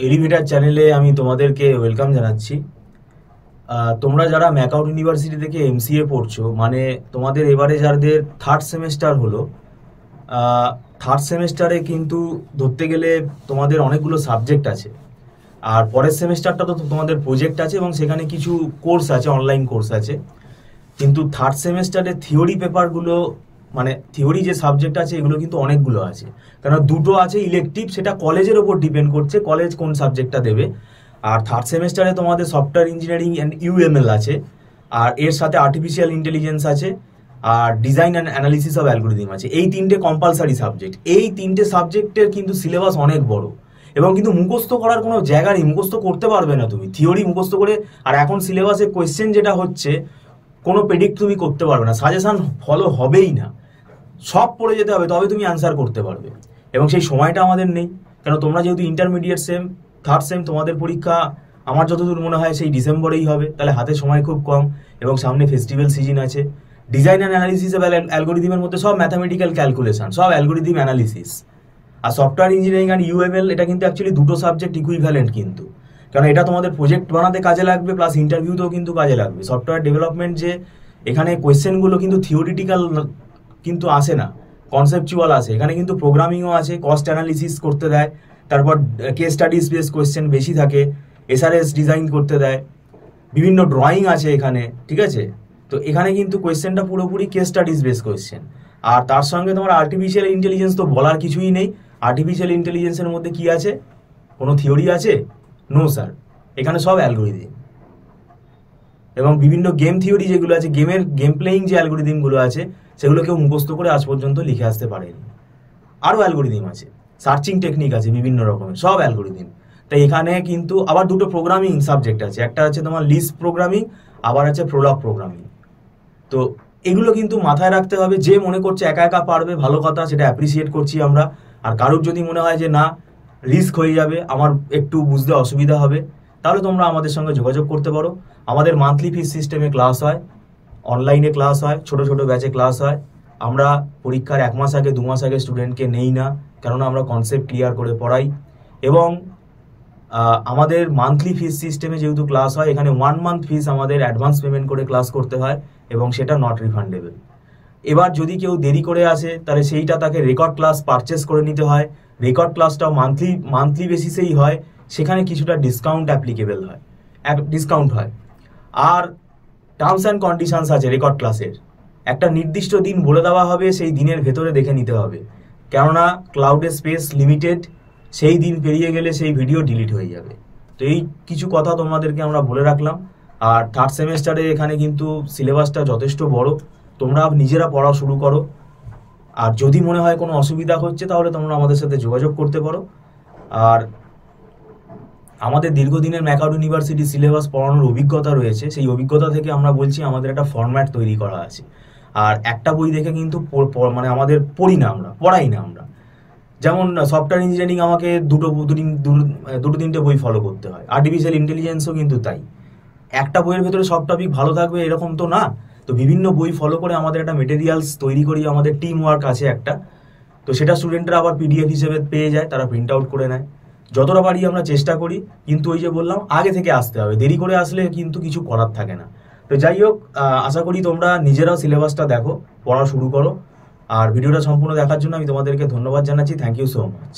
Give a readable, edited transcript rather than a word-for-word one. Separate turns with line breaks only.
Elevator চ্যানেলে আমি তোমাদেরকে ওয়েলকাম জানাচ্ছি। তোমরা যারা ম্যাকআউট ইউনিভার্সিটি থেকে এমসিএ পড়ছো, মানে তোমাদের এবারে যাদের থার্ড সেমেস্টার হলো, থার্ড সেমেস্টারে কিন্তু ধরতে গেলে তোমাদের অনেকগুলো সাবজেক্ট আছে। আর পরের সেমেস্টারটা তো তোমাদের প্রজেক্ট আছে এবং সেখানে কিছু কোর্স আছে, অনলাইন কোর্স আছে। কিন্তু থার্ড সেমেস্টারে থিওরি পেপারগুলো, মানে থিওরি যে সাবজেক্ট আছে এগুলো কিন্তু অনেকগুলো আছে। কারণ দুটো আছে ইলেকটিভ, সেটা কলেজের ওপর ডিপেন্ড করছে কলেজ কোন সাবজেক্টটা দেবে। আর থার্ড সেমেস্টারে তোমাদের সফটওয়্যার ইঞ্জিনিয়ারিং অ্যান্ড ইউএমএল আছে, আর এর সাথে আর্টিফিশিয়াল ইন্টেলিজেন্স আছে, আর design and analysis of algorithm আছে। এই তিনটে কম্পালসারি সাবজেক্ট। এই তিনটে সাবজেক্টের কিন্তু সিলেবাস অনেক বড় এবং কিন্তু মুখস্থ করার কোনো জায়গা নেই, মুখস্থ করতে পারবে না তুমি থিওরি মুখস্থ করে। আর এখন সিলেবাসে কোয়েশ্চেন যেটা হচ্ছে, কোনো প্রেডিক্ট তুমি করতে পারবে না, সাজেশন ফলো হবেই না, সব পড়ে যেতে হবে তবে তুমি অ্যান্সার করতে পারবে। এবং সেই সময়টা আমাদের নেই, কেন তোমরা যেহেতু ইন্টারমিডিয়েট সেম, থার্ড সেম, তোমাদের পরীক্ষা আমার যতদূর মনে হয় সেই ডিসেম্বরেই হবে, তাহলে হাতে সময় খুব কম এবং সামনে ফেস্টিভ্যাল সিজন আছে। ডিজাইন অ্যান্ড অ্যানালিসিস অফ অ্যালগোরিদমের মধ্যে সব ম্যাথামেটিক্যাল ক্যালকুলেশন, সব অ্যালগোরিদম অ্যানালিসিস। আর সফটওয়্যার ইঞ্জিনিয়ারিং অ্যান্ড ইউএমএল, এটা কিন্তু অ্যাকচুয়ালি দুটো সাবজেক্ট ইকুইভ্যালেন্ট কিন্তু, কারণ এটা তোমাদের প্রজেক্ট বানাতে কাজে লাগবে, প্লাস ইন্টারভিউতেও কিন্তু কাজে লাগবে। সফটওয়্যার ডেভেলপমেন্ট যে এখানে কোয়েশ্চেনগুলো কিন্তু থিওরিটিক্যাল কিন্তু আসে না, কনসেপচুয়াল আসে। এখানে কিন্তু প্রোগ্রামিংও আছে, কস্ট অ্যানালিসিস করতে দেয়, তারপর কেস স্টাডিজ বেস কোয়েশ্চেন বেশি থাকে, এসআরএস ডিজাইন করতে দেয়, বিভিন্ন ড্রয়িং আছে এখানে, ঠিক আছে। তো এখানে কিন্তু কোয়েশ্চেনটা পুরোপুরি কেস স্টাডিজ বেস কোয়েশ্চেন। আর তার সঙ্গে তোমার আর্টিফিশিয়াল ইন্টেলিজেন্স তো বলার কিছুই নেই। আর্টিফিশিয়াল ইন্টেলিজেন্সের মধ্যে কি আছে? কোনো থিওরি আছে? নো স্যার, এখানে সব অ্যালগোরিদম এবং বিভিন্ন গেম থিওরি যেগুলো আছে, গেম প্লেয়িং যে অ্যালগোরিদমগুলো আছে সেগুলো কেউ মুখস্থ করে আজ পর্যন্ত লিখে আসতে পারেনি। আরও অ্যালগোরিদম আছে, সার্চিং টেকনিক আছে বিভিন্ন রকমের, সব অ্যালগোরিদম। তাই এখানে কিন্তু আবার দুটো প্রোগ্রামিং সাবজেক্ট আছে, একটা আছে তোমার লিস্প প্রোগ্রামিং, আবার আছে প্রোলগ প্রোগ্রামিং। তো এগুলো কিন্তু মাথায় রাখতে হবে। যে মনে করছে একা একা পারবে, ভালো কথা, সেটা অ্যাপ্রিসিয়েট করছি আমরা। আর কারোর যদি মনে হয় যে না, রিস্ক হয়ে যাবে, আমার একটু বুঝতে অসুবিধা হবে, তাহলে তোমরা আমাদের সঙ্গে যোগাযোগ করতে পারো। আমাদের মান্থলি ফিস সিস্টেমে ক্লাস হয়, অনলাইনে ক্লাস হয়, ছোট ছোট ব্যাচে ক্লাস হয়। আমরা পরীক্ষার 1 মাস আগে 2 মাস আগে স্টুডেন্টকে নেই না, কেননা আমরা কনসেপ্ট ক্লিয়ার করে পড়াই। এবং আমাদের মান্থলি ফিস সিস্টেমে যেহেতু ক্লাস হয়, এখানে 1 মান্থ ফিস আমাদের অ্যাডভান্স পেমেন্ট করে ক্লাস করতে হয় এবং সেটা নট রিফান্ডেবল। এবার যদি কেউ দেরি করে আসে তাহলে সেইটা তাকে রেকর্ড ক্লাস পারচেস করে নিতে হয়। রেকর্ড ক্লাসটাও মান্থলি বেসিসেই হয়, সেখানে কিছুটা ডিসকাউন্ট অ্যাপ্লিকেবল হয়, ডিসকাউন্ট হয়। আর টার্মস অ্যান্ড কন্ডিশনস আছে রেকর্ড ক্লাসের, একটা নির্দিষ্ট দিন বলে দেওয়া হবে, সেই দিনের ভেতরে দেখে নিতে হবে, কেননা ক্লাউডের স্পেস লিমিটেড, সেই দিন পেরিয়ে গেলে সেই ভিডিও ডিলিট হয়ে যাবে। তো এই কিছু কথা তোমাদেরকে আমরা বলে রাখলাম। আর থার্ড সেমেস্টারে এখানে কিন্তু সিলেবাসটা যথেষ্ট বড়, তোমরা নিজেরা পড়া শুরু করো। আর যদি মনে হয় কোনো অসুবিধা হচ্ছে তাহলে তোমরা আমাদের সাথে যোগাযোগ করতে পারো। আর আমাদের দীর্ঘদিনের ম্যাকআউট ইউনিভার্সিটি সিলেবাস পড়ানোর অভিজ্ঞতা রয়েছে, সেই অভিজ্ঞতা থেকে আমরা বলছি আমাদের একটা ফরম্যাট তৈরি করা আছে। আর একটা বই দেখে কিন্তু মানে আমাদের পড়াই না আমরা। যেমন সফটওয়্যার ইঞ্জিনিয়ারিং আমাকে দুটো তিনটে বই ফলো করতে হয়, আর্টিফিশিয়াল ইন্টেলিজেন্সও কিন্তু তাই। একটা বইয়ের ভেতরে সব টপিক ভালো থাকবে এরকম তো না। তো বিভিন্ন বই ফলো করে আমাদের একটা মেটেরিয়ালস তৈরি করি, আমাদের টিম ওয়ার্ক আছে একটা। তো সেটা স্টুডেন্টরা আবার পিডিএফ হিসেবে পেয়ে যায়, তারা প্রিন্ট আউট করে নেয়। যতটা পারি আমরা চেষ্টা করি, কিন্তু ওই যে বললাম আগে থেকে আসতে হবে, দেরি করে আসলে কিন্তু কিছু করার থাকে না। তো যাই হোক, আশা করি তোমরা নিজেরাও সিলেবাসটা দেখো, পড়া শুরু করো। আর ভিডিওটা সম্পূর্ণ দেখার জন্য আমি তোমাদেরকে ধন্যবাদ জানাচ্ছি। Thank you so much.